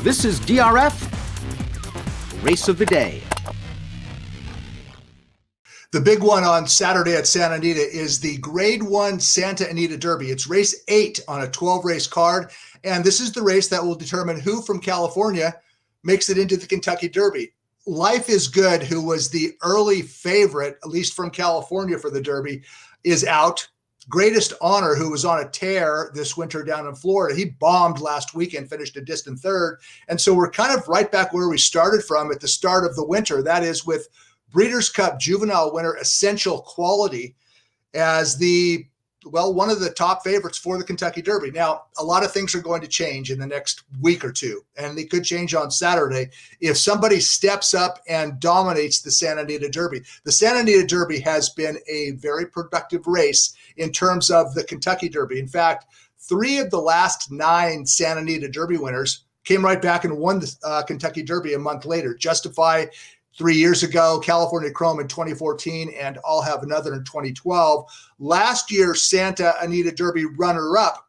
This is DRF Race of the Day. The big one on Saturday at Santa Anita is the Grade 1 Santa Anita Derby. It's race 8 on a 12-race card, and this is the race that will determine who from California makes it into the Kentucky Derby. Life is Good, who was the early favorite, at least from California for the Derby, is out. Greatest Honor, who was on a tear this winter down in Florida, he bombed last weekend, finished a distant third. And so we're kind of right back where we started from at the start of the winter. That is with Breeders' Cup Juvenile winner Essential Quality as one of the top favorites for the Kentucky Derby. Now, a lot of things are going to change in the next week or two, and they could change on Saturday if somebody steps up and dominates the Santa Anita Derby. The Santa Anita Derby has been a very productive race in terms of the Kentucky Derby. In fact, 3 of the last 9 Santa Anita Derby winners came right back and won the Kentucky Derby a month later. Justify 3 years ago, California Chrome in 2014, and I'll Have Another in 2012. Last year's Santa Anita Derby runner-up,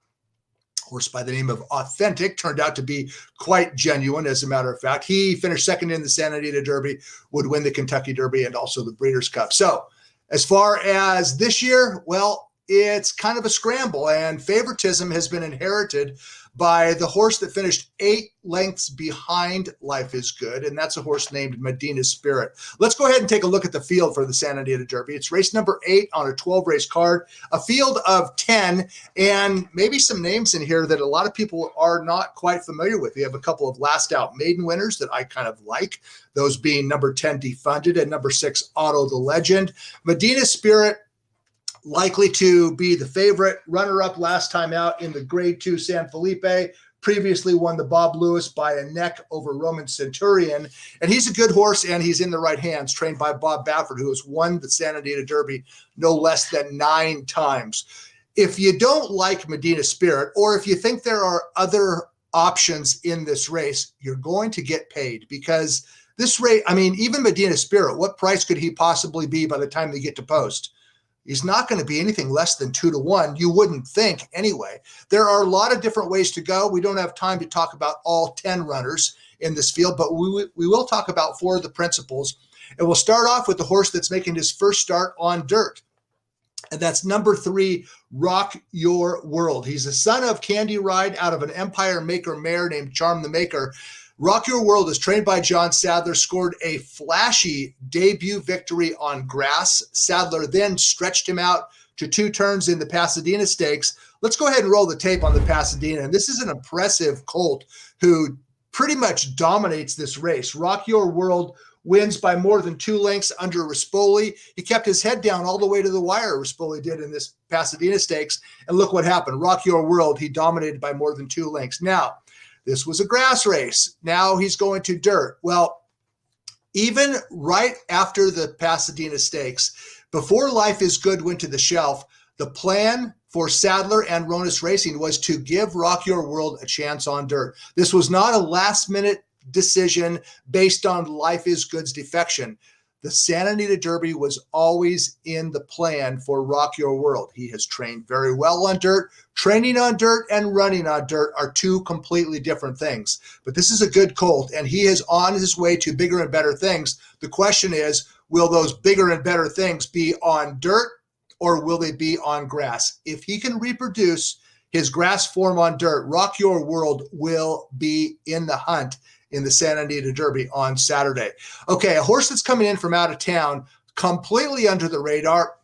horse by the name of Authentic, turned out to be quite genuine, as a matter of fact. He finished second in the Santa Anita Derby, would win the Kentucky Derby and also the Breeders' Cup. So as far as this year, well, it's kind of a scramble, and favoritism has been inherited by the horse that finished 8 lengths behind Life is Good, and that's a horse named Medina Spirit. Let's go ahead and take a look at the field for the Santa Anita Derby. It's race number 8 on a 12-race card, a field of 10, and maybe some names in here that a lot of people are not quite familiar with. We have a couple of last-out maiden winners that I kind of like, those being number 10, Defunded, and number 6, Otto the Legend. Medina Spirit, likely to be the favorite, runner-up last time out in the Grade 2 San Felipe, previously won the Bob Lewis by a neck over Roman Centurion. And he's a good horse, and he's in the right hands, trained by Bob Baffert, who has won the Santa Anita Derby no less than 9 times. If you don't like Medina Spirit, or if you think there are other options in this race, you're going to get paid, because this race, I mean, even Medina Spirit, what price could he possibly be by the time they get to post? He's not going to be anything less than 2-1. You wouldn't think anyway. There are a lot of different ways to go. We don't have time to talk about all 10 runners in this field, but we will talk about 4 of the principals. And we'll start off with the horse that's making his first start on dirt. And that's number 3, Rock Your World. He's the son of Candy Ride out of an Empire Maker mare named Charm the Maker. Rock Your World is trained by John Sadler, scored a flashy debut victory on grass. Sadler then stretched him out to 2 turns in the Pasadena Stakes. Let's go ahead and roll the tape on the Pasadena. And this is an impressive colt who pretty much dominates this race. Rock Your World wins by more than 2 lengths under Rispoli. He kept his head down all the way to the wire, Rispoli did in this Pasadena Stakes. And look what happened. Rock Your World, he dominated by more than 2 lengths. Now, this was a grass race. Now he's going to dirt. Well, even right after the Pasadena Stakes, before Life is Good went to the shelf, the plan for Sadler and Ronis Racing was to give Rock Your World a chance on dirt. This was not a last-minute decision based on Life is Good's defection. The Santa Anita Derby was always in the plan for Rock Your World. He has trained very well on dirt. Training on dirt and running on dirt are 2 completely different things. But this is a good colt, and he is on his way to bigger and better things. The question is, will those bigger and better things be on dirt, or will they be on grass? If he can reproduce his grass form on dirt, Rock Your World will be in the hunt in the Santa Anita Derby on Saturday. Okay, a horse that's coming in from out of town, completely under the radar.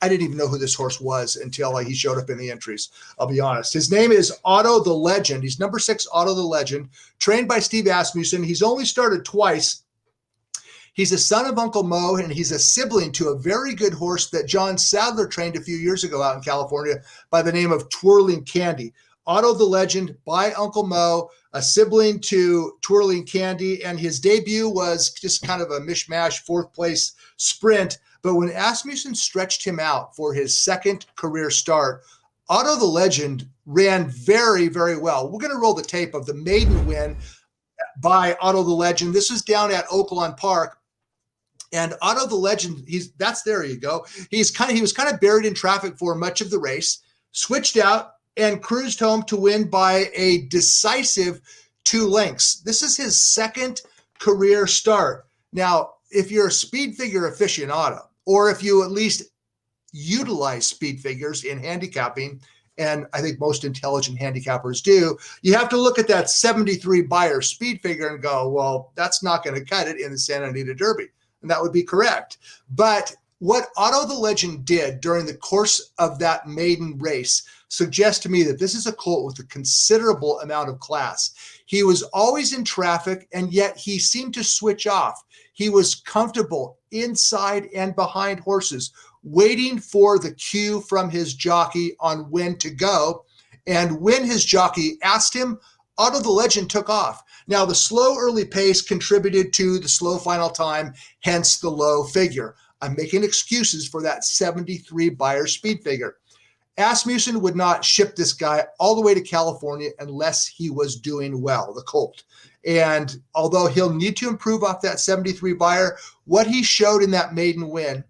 I didn't even know who this horse was until he showed up in the entries, I'll be honest. His name is Otto the Legend. He's number 6, Otto the Legend, trained by Steve Asmussen. He's only started twice. He's a son of Uncle Mo, and he's a sibling to a very good horse that John Sadler trained a few years ago out in California by the name of Twirling Candy. Otto the Legend by Uncle Mo, a sibling to Twirling Candy, and his debut was just kind of a mishmash 4th place sprint. But when Asmussen stretched him out for his 2nd career start, Otto the Legend ran very, very well. We're going to roll the tape of the maiden win by Otto the Legend. This is down at Oaklawn Park. And Otto the Legend, there you go. He was kind of buried in traffic for much of the race, switched out, and cruised home to win by a decisive 2 lengths. This is his second career start. Now, if you're a speed figure aficionado, or if you at least utilize speed figures in handicapping, and I think most intelligent handicappers do, you have to look at that 73 Beyer speed figure and go, well, that's not going to cut it in the Santa Anita Derby. And that would be correct. But what Otto the Legend did during the course of that maiden race suggests to me that this is a colt with a considerable amount of class. He was always in traffic, and yet he seemed to switch off. He was comfortable inside and behind horses, waiting for the cue from his jockey on when to go. And when his jockey asked him, Otto the Legend took off. Now, the slow early pace contributed to the slow final time, hence the low figure. I'm making excuses for that 73 Beyer speed figure. Asmussen would not ship this guy all the way to California unless he was doing well, the colt. And although he'll need to improve off that 73 Beyer, what he showed in that maiden win,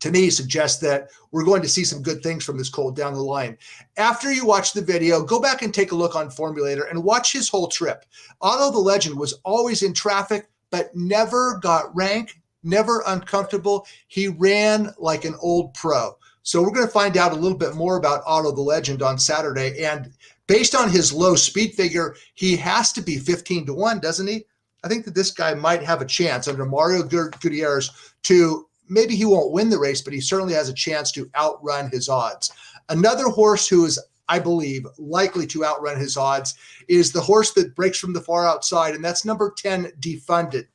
to me, suggests that we're going to see some good things from this colt down the line. After you watch the video, go back and take a look on Formulator and watch his whole trip. Otto the Legend was always in traffic, but never got rank, never uncomfortable. He ran like an old pro. So we're going to find out a little bit more about Otto the Legend on Saturday. And based on his low speed figure, he has to be 15-1, doesn't he? I think that this guy might have a chance under Mario Gutierrez to, maybe he won't win the race, but he certainly has a chance to outrun his odds. Another horse who is, I believe, likely to outrun his odds is the horse that breaks from the far outside, and that's number 10, Defunded.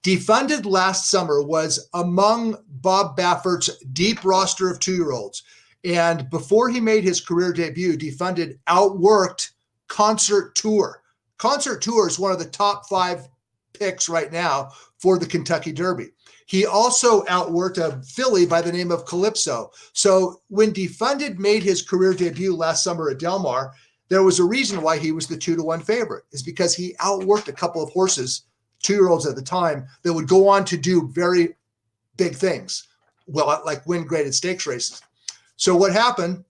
Defunded last summer was among Bob Baffert's deep roster of 2-year-olds. And before he made his career debut, Defunded outworked Concert Tour. Concert Tour is one of the top 5 picks right now for the Kentucky Derby. He also outworked a filly by the name of Calypso. So when Defunded made his career debut last summer at Del Mar, there was a reason why he was the 2-1 favorite, is because he outworked a couple of horses, 2-year-olds at the time, that would go on to do very big things, well, like win graded stakes races. So what happened?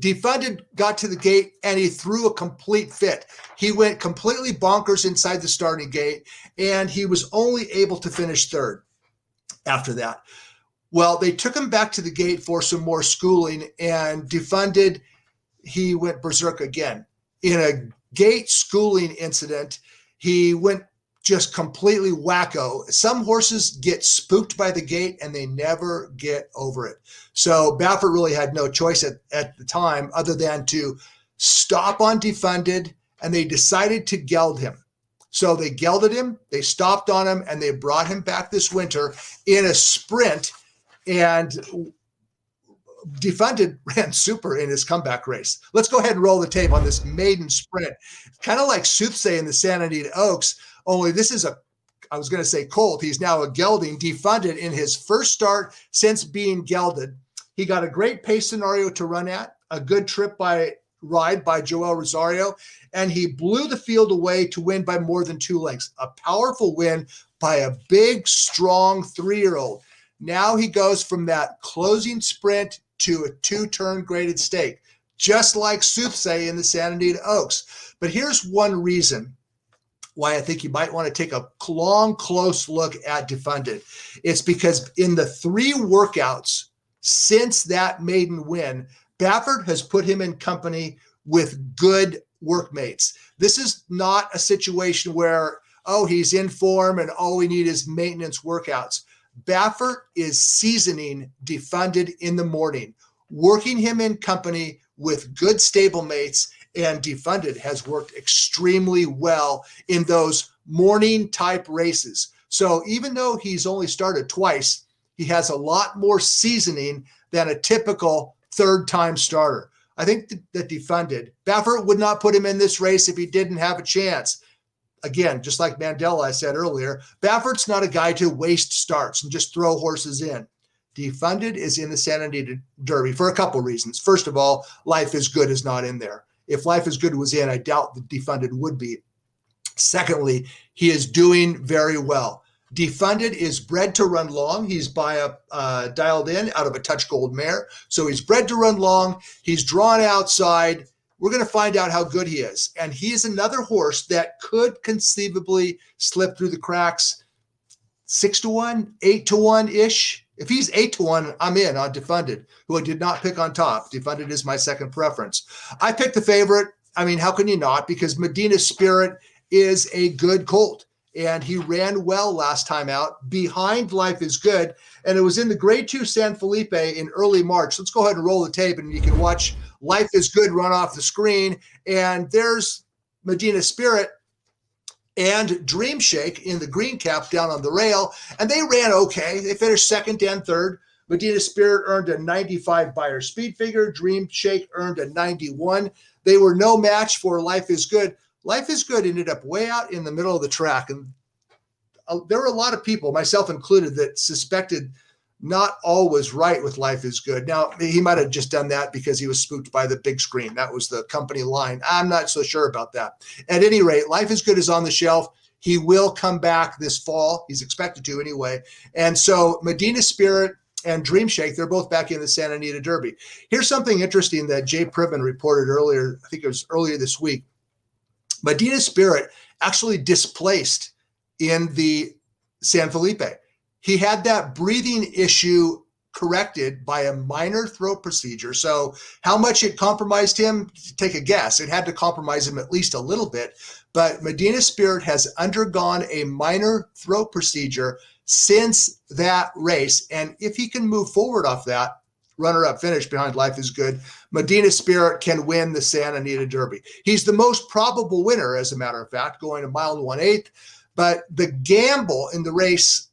Defunded got to the gate and he threw a complete fit. He went completely bonkers inside the starting gate, and he was only able to finish 3rd after that. Well, they took him back to the gate for some more schooling, and Defunded, he went berserk again. In a gate schooling incident, he went just completely wacko. Some horses get spooked by the gate and they never get over it. So Baffert really had no choice at the time other than to stop on Defunded, and they decided to geld him. So they gelded him, they stopped on him, and they brought him back this winter in a sprint, and Defunded ran super in his comeback race. Let's go ahead and roll the tape on this maiden sprint. Kind of like Soothsay in the Santa Anita Oaks, only this is I was going to say colt. He's now a gelding. Defunded in his first start since being gelded. He got a great pace scenario to run at, a good trip by ride by Joel Rosario, and he blew the field away to win by more than 2 lengths. A powerful win by a big, strong 3-year-old. Now he goes from that closing sprint to a 2-turn graded stake, just like Soothsay in the Santa Anita Oaks. But here's one reason why I think you might want to take a long, close look at Defunded. It's because in the 3 workouts since that maiden win, Baffert has put him in company with good workmates. This is not a situation where, oh, he's in form and all we need is maintenance workouts. Baffert is seasoning Defunded in the morning, working him in company with good stablemates, and Defunded has worked extremely well in those morning type races. So even though he's only started twice, he has a lot more seasoning than a typical 3rd-time starter. I think that Defunded, Baffert would not put him in this race if he didn't have a chance. Again, just like Mandela, I said earlier, Baffert's not a guy to waste starts and just throw horses in. Defunded is in the Santa Anita Derby for a couple reasons. First of all, Life is Good is not in there. If Life is Good was in, I doubt that Defunded would be. Secondly, he is doing very well. Defunded is bred to run long. He's dialed in out of a Touch Gold mare. So he's bred to run long. He's drawn outside. we're going to find out how good he is. And he is another horse that could conceivably slip through the cracks. 6-1, 8-1 ish. If he's 8-1, I'm in on Defunded, who I did not pick on top. Defunded is my second preference. I picked the favorite. I mean, how can you not? Because Medina Spirit is a good colt, and he ran well last time out behind Life is Good. And it was in the grade 2 San Felipe in early March. Let's go ahead and roll the tape, and you can watch Life is Good run off the screen. And there's Medina Spirit and Dream Shake in the green cap down on the rail, and they ran okay. They finished second and third. Medina Spirit earned a 95 Beyer speed figure. Dream Shake earned a 91. They were no match for Life is Good. Life is Good ended up way out in the middle of the track, and there were a lot of people, myself included, that suspected not all was right with Life is Good. Now, he might have just done that because he was spooked by the big screen. That was the company line. I'm not so sure about that. At any rate, Life is Good is on the shelf. He will come back this fall. He's expected to anyway. And so Medina Spirit and Dream Shake, they're both back in the Santa Anita Derby. Here's something interesting that Jay Priven reported earlier. I think it was earlier this week. Medina Spirit actually displaced in the San Felipe. He had that breathing issue corrected by a minor throat procedure. So how much it compromised him, take a guess. It had to compromise him at least a little bit. But Medina Spirit has undergone a minor throat procedure since that race. And if he can move forward off that, runner-up finish behind Life is Good, Medina Spirit can win the Santa Anita Derby. He's the most probable winner, as a matter of fact, going a mile and 1/8. But the gamble in the race,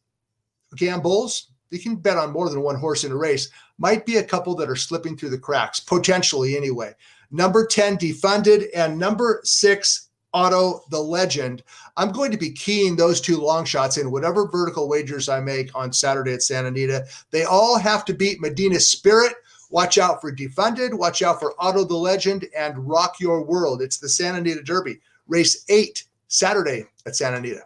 gambles, you can bet on more than one horse in a race, might be a couple that are slipping through the cracks, potentially anyway. Number 10, Defunded, and number 6, Otto the Legend. I'm going to be keying those two long shots in whatever vertical wagers I make on Saturday at Santa Anita. They all have to beat Medina Spirit. Watch out for Defunded. Watch out for Otto the Legend and Rock Your World. It's the Santa Anita Derby, race 8, Saturday at Santa Anita.